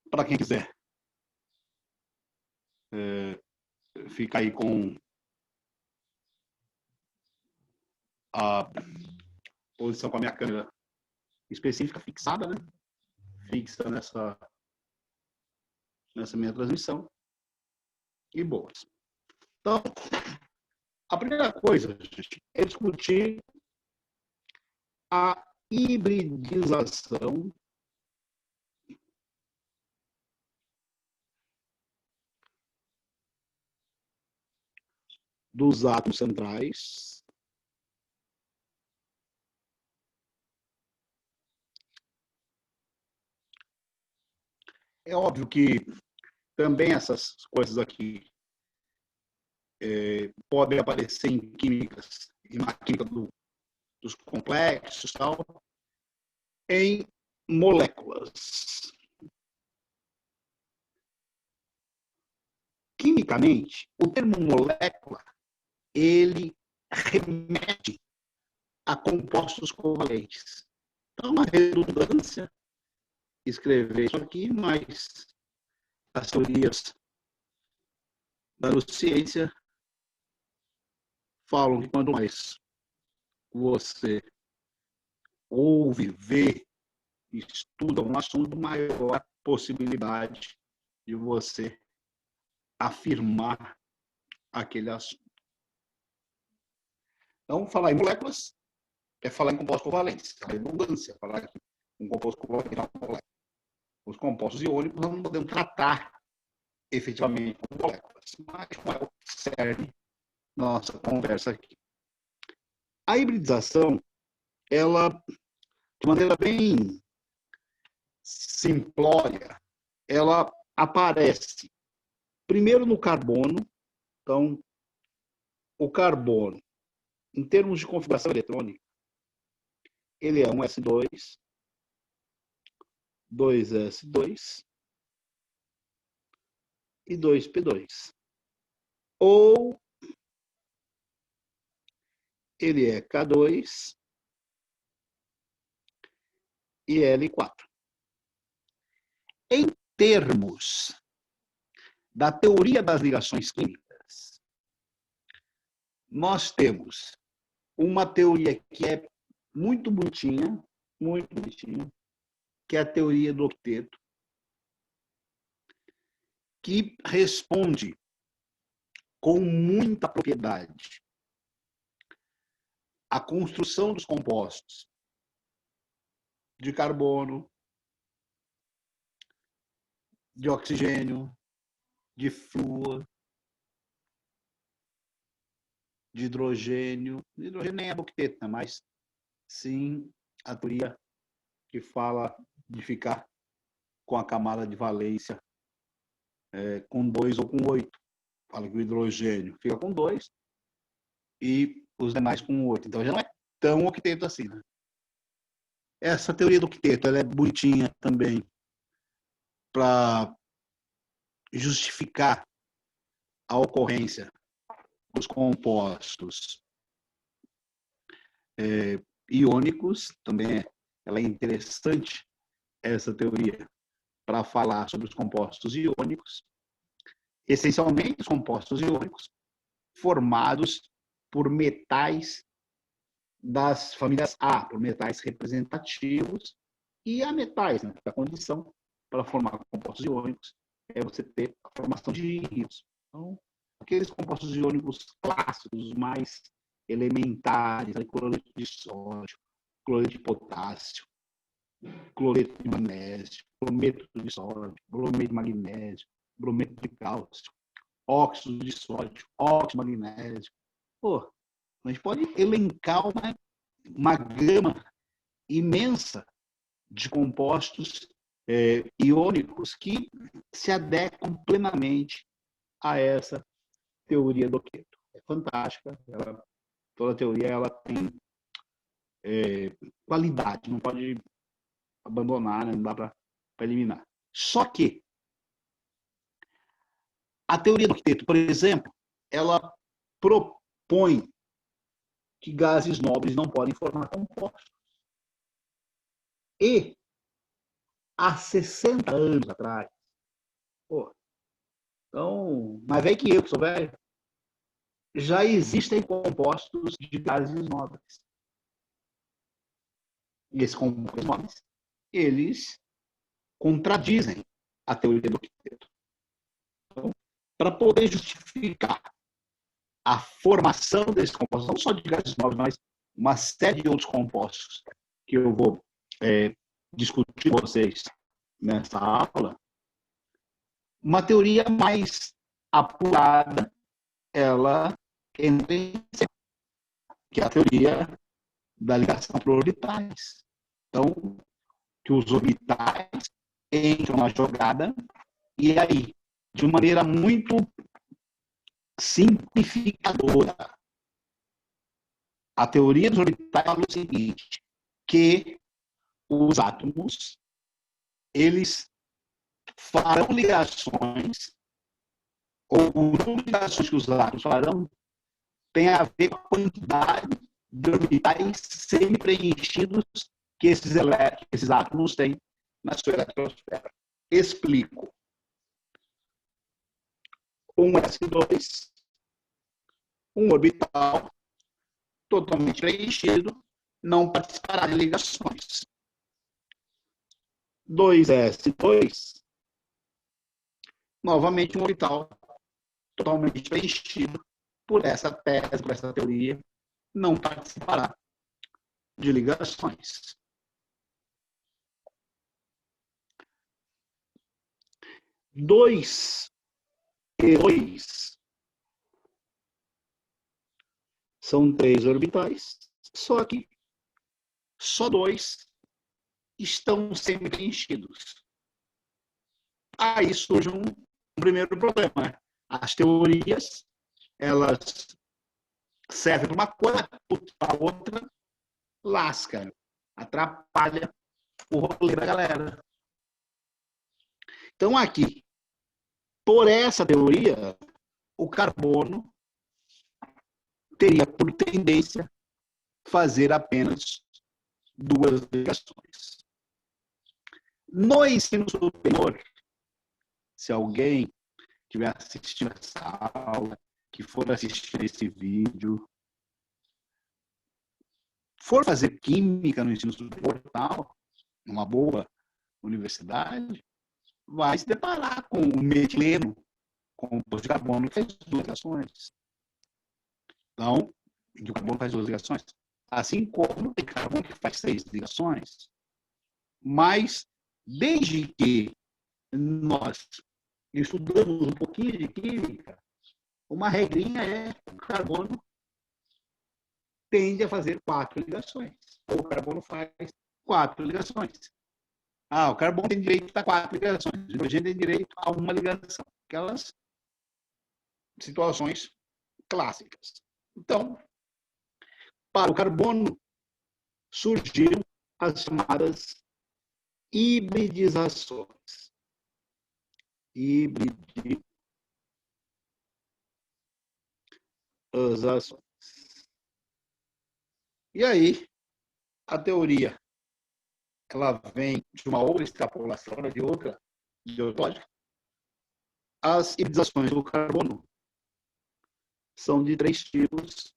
Para quem quiser ficar aí com a posição com a minha câmera específica fixada, né? Fixa nessa minha transmissão. E boas. Então, a primeira coisa, gente, é discutir a hibridização dos átomos centrais é óbvio que também essas coisas aqui podem aparecer em químicas, na química dos complexos, tal, em moléculas. Quimicamente, o termo molécula, ele remete a compostos covalentes. Então, uma redundância escrever isso aqui, mas as teorias da neurociência falam que quanto mais você ouve, vê, estuda um assunto, maior a possibilidade de você afirmar aquele assunto. Então, falar em moléculas é falar em compostos covalentes, a redundância, falar que um composto covalente é uma molécula. Os compostos iônicos nós não podemos tratar efetivamente como moléculas, mas não é o que serve nossa conversa aqui. A hibridização, ela, de maneira bem simplória, ela aparece primeiro no carbono. Então, o carbono, em termos de configuração eletrônica, ele é um S2, 2S2 e 2P2. Ou ele é K2 e L4. Em termos da teoria das ligações químicas, nós temos uma teoria que é muito bonitinha, que é a teoria do octeto, que responde com muita propriedade a construção dos compostos de carbono, de oxigênio, de flúor, de hidrogênio. Hidrogênio nem é octeto, mas sim a teoria que fala de ficar com a camada de valência com 2 ou com 8. Fala que o hidrogênio fica com 2 e os demais com 8. Então já não é tão octeto assim, né? Essa teoria do octeto ela é bonitinha também para justificar a ocorrência dos compostos iônicos. Também ela é interessante, essa teoria, para falar sobre os compostos iônicos. Essencialmente, os compostos iônicos formados por metais das famílias A, por metais representativos, e ametais, né? A condição para formar compostos iônicos é você ter a formação de íons. Então, aqueles compostos iônicos clássicos, os mais elementares, cloreto de sódio, cloreto de potássio, cloreto de magnésio, brometo de sódio, brometo de magnésio, brometo de cálcio, óxido de sódio, óxido de magnésio. Pô, a gente pode elencar uma gama imensa de compostos iônicos que se adequam plenamente a essa teoria do octeto. É fantástica. Toda teoria ela tem qualidade, não pode abandonar, né? Não dá para eliminar. Só que a teoria do octeto, por exemplo, ela propõe que gases nobres não podem formar compostos. E há 60 anos atrás, pô, então, mais velho que eu, que sou velho, já existem compostos de gases nobres. E esses compostos nobres, eles contradizem a teoria do quinteto. Então, para poder justificar a formação desses compostos, não só de gases nobres, mas uma série de outros compostos que eu vou discutir com vocês nessa aula, uma teoria mais apurada, ela entra em cena, que é a teoria da ligação por orbitais. Então, que os orbitais entram na jogada e aí, de uma maneira muito simplificadora, a teoria dos orbitais fala o seguinte, que os átomos, eles farão ligações, ou o número de ligações que os átomos farão tem a ver com a quantidade de orbitais semi-preenchidos que esses átomos têm na sua eletrosfera. Explico. Um S2, um orbital totalmente preenchido, não participará de ligações. 2S2, novamente um orbital totalmente preenchido, por essa tese, por essa teoria, não participará de ligações. Dois e 2 são 3 orbitais, só que só 2 estão semi-preenchidos. Aí surge um primeiro problema. As teorias, elas servem para uma coisa, para a outra lasca, atrapalha o rolê da galera. Então, aqui, por essa teoria, o carbono teria por tendência fazer apenas 2 ligações. No ensino superior, se alguém estiver assistindo essa aula, que for assistir esse vídeo, for fazer química no ensino superior, tal, numa boa universidade, vai se deparar com o metileno, composto de carbono, que faz 2 ligações. Então, o carbono faz 2 ligações. Assim como tem carbono que faz 6 ligações. Mas, desde que nós estudamos um pouquinho de química, uma regrinha é que o carbono tende a fazer 4 ligações. Ou o carbono faz 4 ligações. O carbono tem direito a 4 ligações. O hidrogênio tem direito a 1 ligação. Aquelas situações clássicas. Então, para o carbono, surgiram as chamadas hibridizações. Hibridizações. E aí, a teoria, ela vem de uma outra extrapolação, de outra lógica. As hibridizações do carbono são de 3 tipos: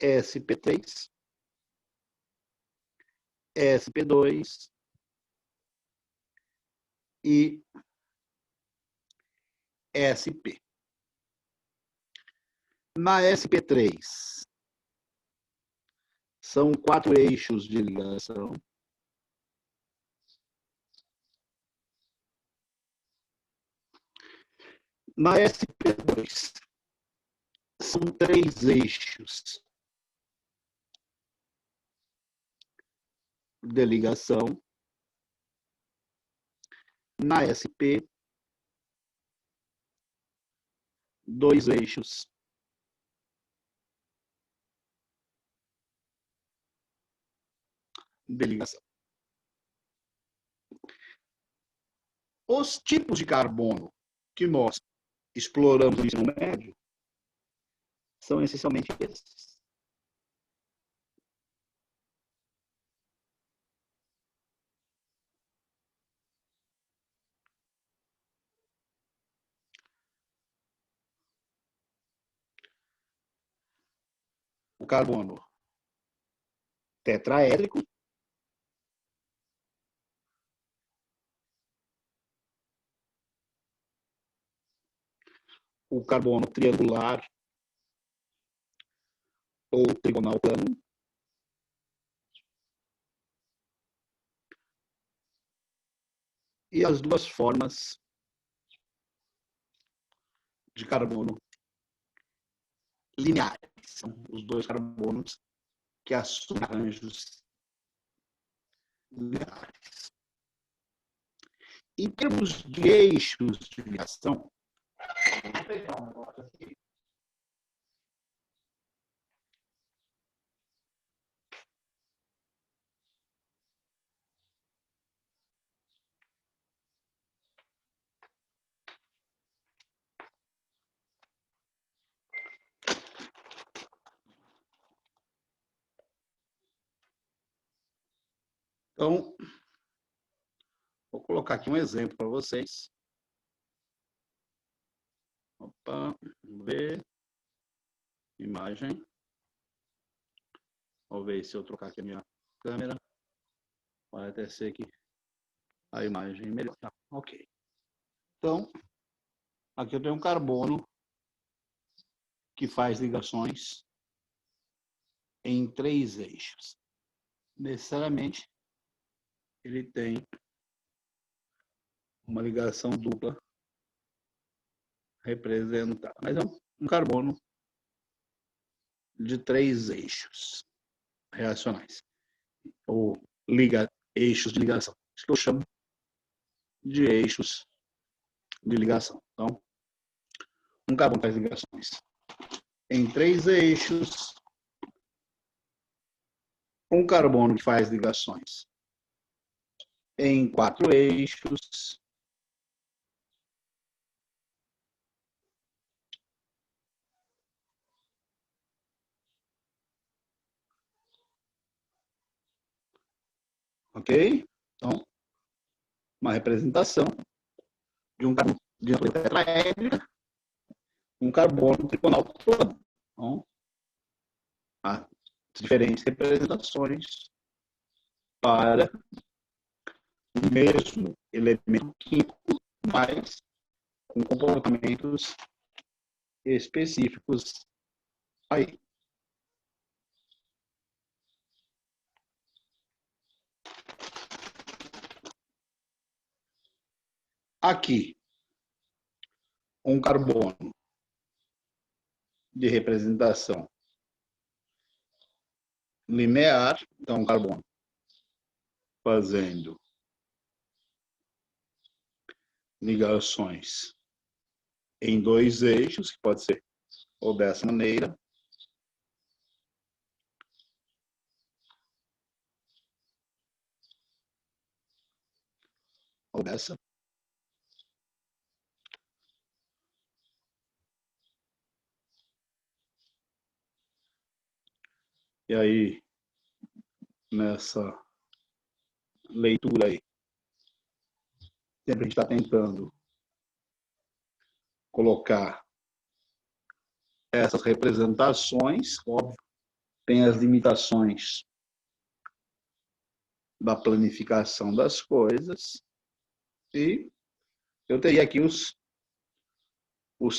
sp3, sp2 e sp. Na sp3, são 4 eixos de ligação. Na sp2, são 3 eixos de ligação. Na sp, 2 eixos de ligação. Os tipos de carbono que nós exploramos no ensino médio são essencialmente esses. carbono tetraédrico, o carbono triangular ou trigonal plano, e as duas formas de carbono lineares. São os dois carbonos que assumem arranjos lineares. Em termos de eixos de ligação, vou pegar um negócio aqui. Então, vou colocar aqui um exemplo para vocês. Opa, vamos ver. Imagem. Vou ver se eu trocar aqui a minha câmera. Vai até ser que a imagem melhor. Tá, ok. Então, aqui eu tenho um carbono que faz ligações em 3 eixos. Necessariamente, ele tem uma ligação dupla representada. Mas é um carbono de 3 eixos reacionais, ou eixos de ligação. Isso que eu chamo de eixos de ligação. Então, um carbono faz ligações em 3 eixos, um carbono que faz ligações em 4 eixos, ok? Então, uma representação de um carbono de natureza tetraédrica, um carbono trigonal plano. Então, há diferentes representações para o mesmo elemento químico, mas com comportamentos específicos aí. Aqui, um carbono de representação linear, então um carbono fazendo ligações em 2 eixos, que pode ser ou dessa maneira, ou dessa. E aí, nessa leitura aí, sempre a gente está tentando colocar essas representações, óbvio, tem as limitações da planificação das coisas, e eu teria aqui os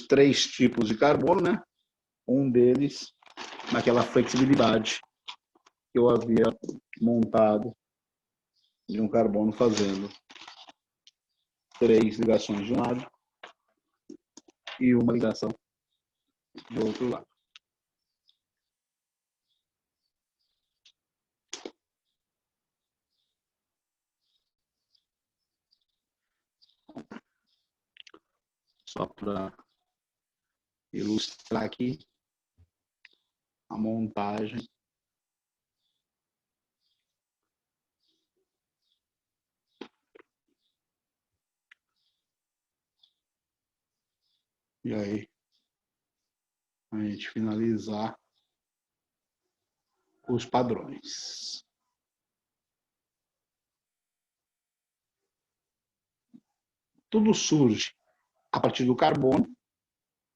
3 tipos de carbono, né? Um deles naquela flexibilidade que eu havia montado de um carbono fazendo 3 ligações de um lado e uma ligação do outro lado. Só para ilustrar aqui a montagem. E aí, a gente finalizar os padrões. Tudo surge a partir do carbono,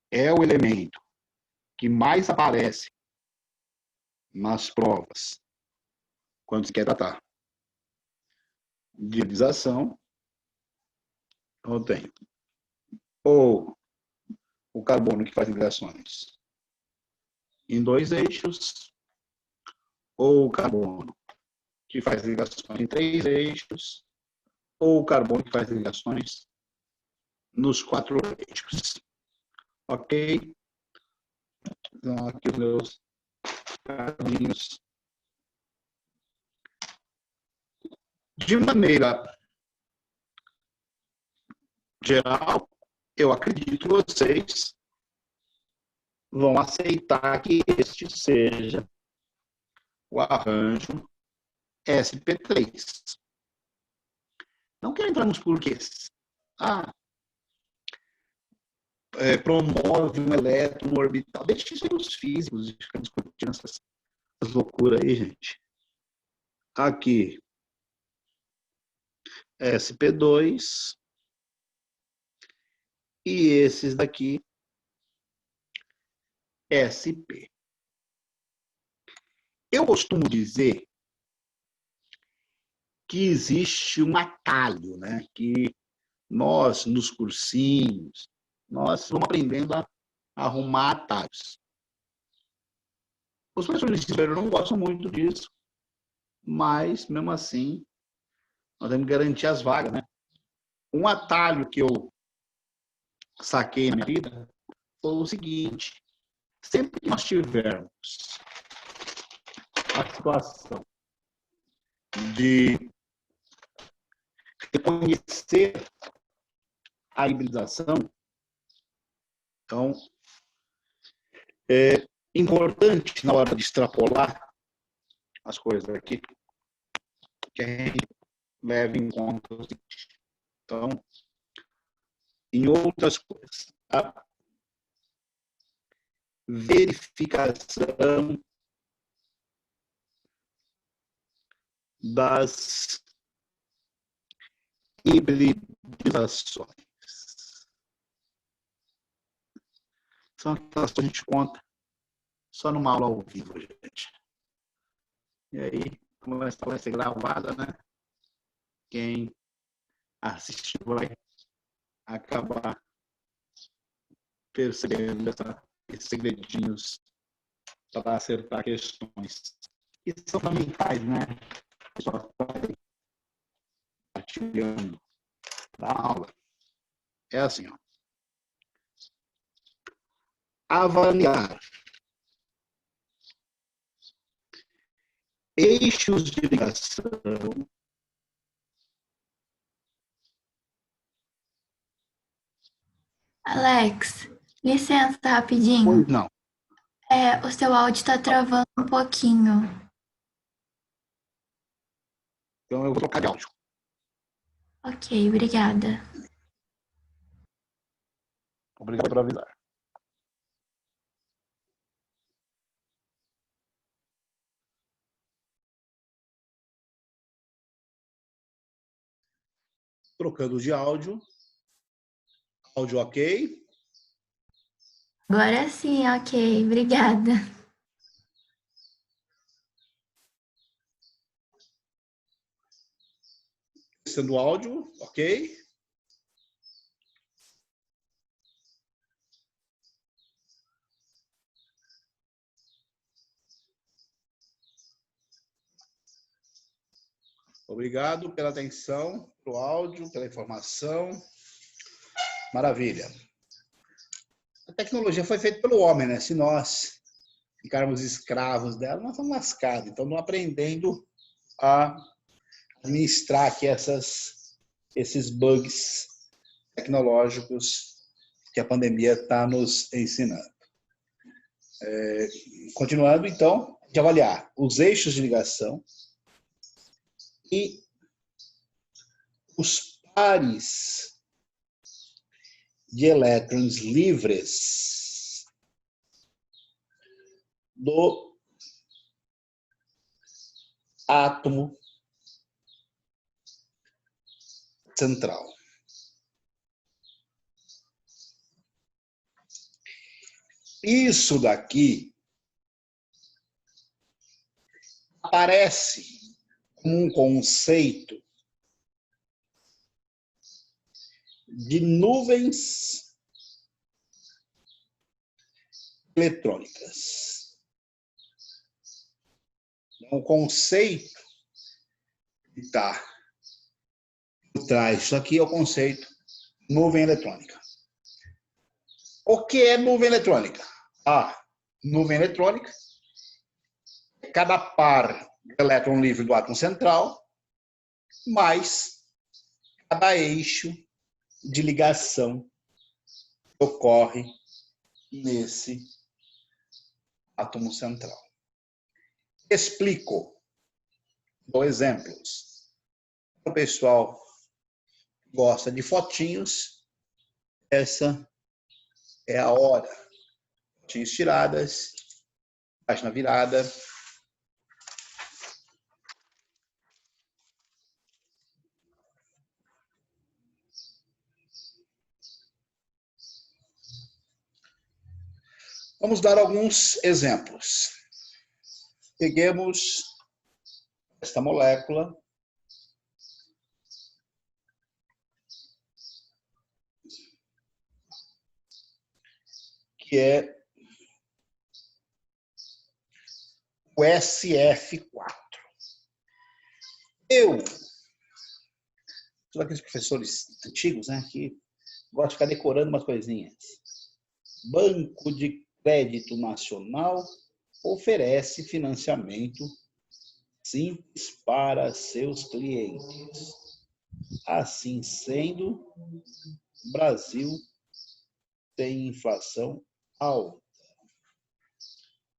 é o elemento que mais aparece nas provas, quando se quer tratar de ionização, eu tenho ou o carbono que faz ligações em dois eixos, ou o carbono que faz ligações em três eixos, ou o carbono que faz ligações nos quatro eixos. Ok? Então, aqui os meus caminhos. De maneira geral, eu acredito que vocês vão aceitar que este seja o arranjo SP3. Não quero entrar nos porquês. Promove um elétron no orbital. Deixa isso aí os físicos de ficar discutindo essas loucuras aí, gente. Aqui, SP2. E esses daqui, SP. Eu costumo dizer que existe um atalho, né? Que nós, nos cursinhos, nós vamos aprendendo a arrumar atalhos. Os professores de ensino não gostam muito disso, mas, mesmo assim, nós temos que garantir as vagas, né? Um atalho que eu saquei na minha vida foi o seguinte: sempre que nós tivermos a situação de reconhecer a hibridação, então, é importante, na hora de extrapolar as coisas aqui, que a gente leve em conta o seguinte. Então, em outras coisas, a verificação das hibridizações. São aquelas que a gente conta só numa aula ao vivo, gente. E aí, como essa vai ser gravada, né? Quem assistir vai acabar percebendo esses segredinhos para acertar questões. E são fundamentais, né? O pessoal está partilhando da aula. É assim, ó. Avaliar eixos de ligação Alex, licença rapidinho. pois não. O seu áudio está travando um pouquinho. Então eu vou trocar de áudio. Ok, obrigada. Obrigado por avisar. Trocando de áudio. Áudio ok. Agora sim, ok, obrigada. Sendo áudio, ok. Obrigado pela atenção, pelo áudio, pela informação. Maravilha. A tecnologia foi feita pelo homem, né? Se nós ficarmos escravos dela, nós estamos lascados. Então, não aprendendo a administrar aqui esses bugs tecnológicos que a pandemia está nos ensinando. Continuando, então, de avaliar os eixos de ligação e os pares de elétrons livres do átomo central. Isso daqui aparece como um conceito de nuvens eletrônicas. Então, o conceito que está por trás disso aqui é o conceito nuvem eletrônica. O que é nuvem eletrônica? A nuvem eletrônica é cada par de elétron livre do átomo central mais cada eixo de ligação que ocorre nesse átomo central. Explico, dou exemplos. O pessoal gosta de fotinhos, essa é a hora. Fotinhos tiradas, página virada. Vamos dar alguns exemplos. Peguemos esta molécula. Que é o SF4. Sou daqueles professores antigos, né, que gostam de ficar decorando umas coisinhas. Banco de Crédito Nacional oferece financiamento simples para seus clientes. Assim sendo, o Brasil tem inflação alta.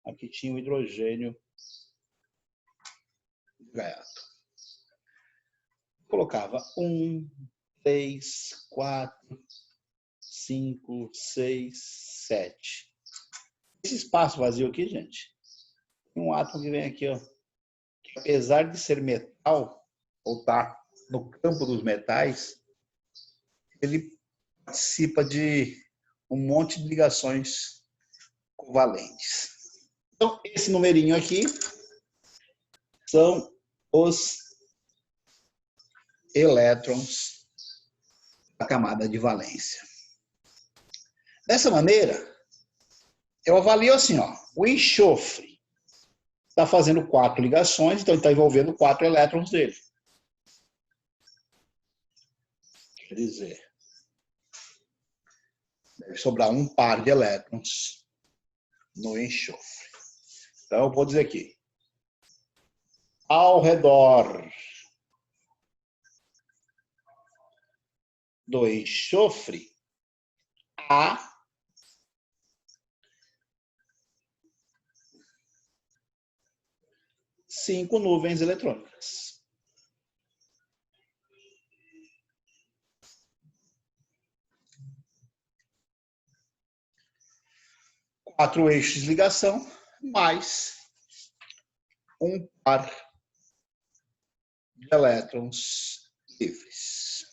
Aqui tinha o hidrogênio gaiato. Colocava 1, 3, 4, 5, 6, 7. Esse espaço vazio aqui, gente, tem um átomo que vem aqui, ó, que apesar de ser metal, ou estar no campo dos metais, ele participa de um monte de ligações covalentes. Então, esse numerinho aqui são os elétrons da camada de valência. Dessa maneira, eu avalio assim, ó, o enxofre está fazendo 4 ligações, então ele está envolvendo 4 elétrons dele. Quer dizer, deve sobrar um par de elétrons no enxofre. Então, eu vou dizer aqui, ao redor do enxofre, há 5 nuvens eletrônicas. Quatro eixos de ligação, mais um par de elétrons livres.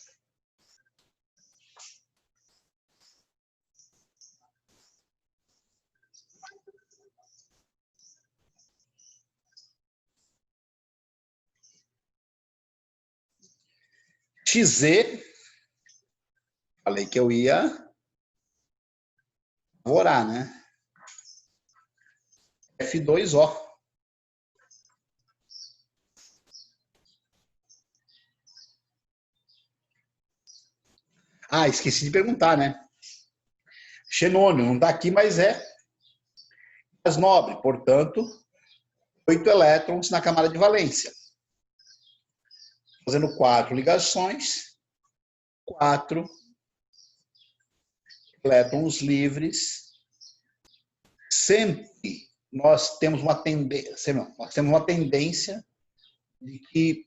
XZ, falei que eu ia avorar, né? F2O. Ah, esqueci de perguntar, né? Xenônio não está aqui, mas é gás nobre, portanto, 8 elétrons na camada de valência. Fazendo 4 ligações, 4 elétrons livres. Sempre nós temos uma tendência de que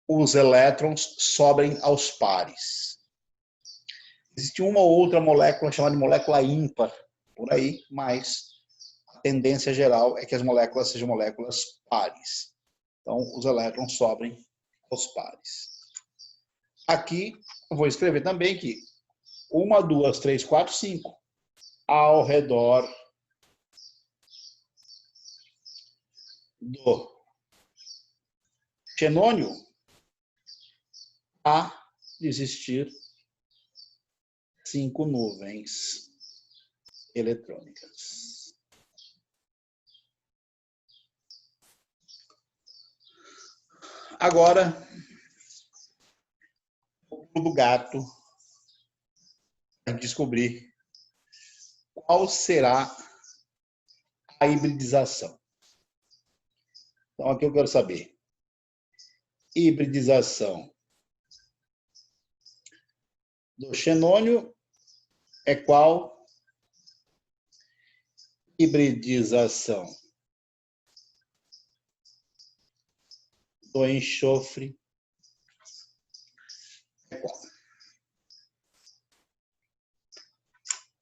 os elétrons sobrem aos pares. Existe uma ou outra molécula chamada de molécula ímpar por aí, mas a tendência geral é que as moléculas sejam moléculas pares. Então, os elétrons sobrem aos pares. Aqui, eu vou escrever também que 1, 2, 3, 4, 5 ao redor do xenônio, há de existir 5 nuvens eletrônicas. Agora, o pulo do gato para descobrir qual será a hibridização. Então, aqui eu quero saber. Hibridização do xenônio é qual? Hibridização do enxofre é qual?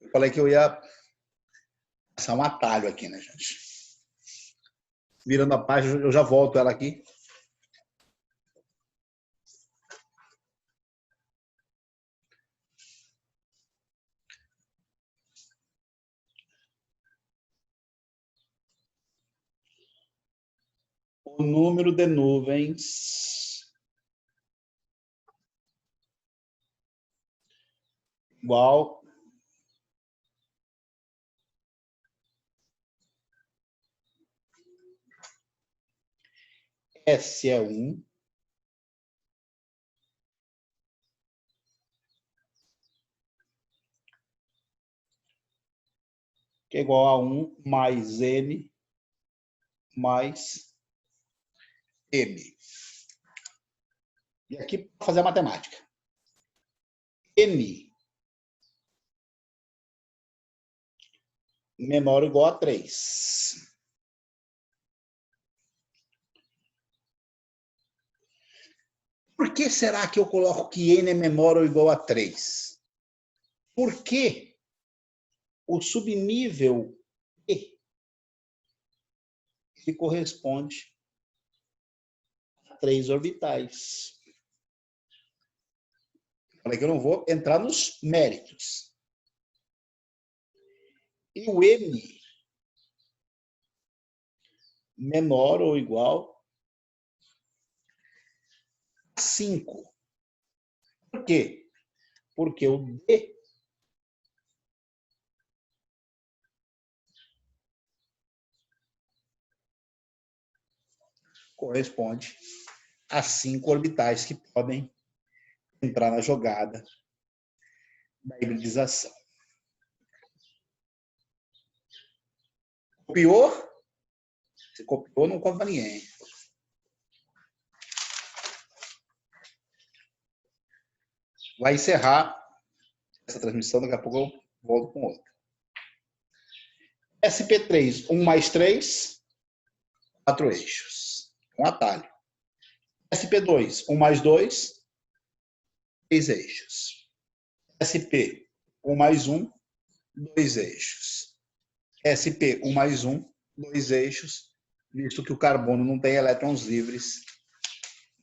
Eu falei que eu ia passar um atalho aqui, né, gente? Virando a página, eu já volto ela aqui. O número de nuvens igual S é 1 que é igual a 1 mais N mais M. E aqui, para fazer a matemática. N menor ou igual a 3. Por que será que eu coloco que N é menor ou igual a 3? Porque o subnível E ele corresponde a 3 orbitais. Falei que eu não vou entrar nos méritos. E o M menor ou igual a 5. Por quê? Porque o D corresponde a 5 orbitais que podem entrar na jogada da hibridização. Copiou? Se copiou, não conta ninguém. Vai encerrar essa transmissão, daqui a pouco eu volto com outra. SP3, 1 mais 3, 4 eixos. Um atalho. SP2, 1 mais 2, 3 eixos. SP, 1 mais 1, 2 eixos. SP, 1 mais 1, 2 eixos, visto que o carbono não tem elétrons livres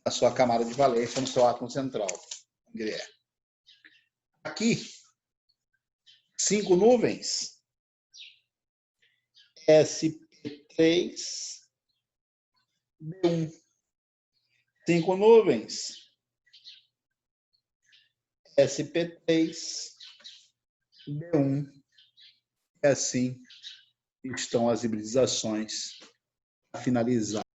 na sua camada de valência, no seu átomo central. Aqui, 5 nuvens, SP3, B1. 5 nuvens, SP3, B1. E assim estão as hibridizações a finalizar.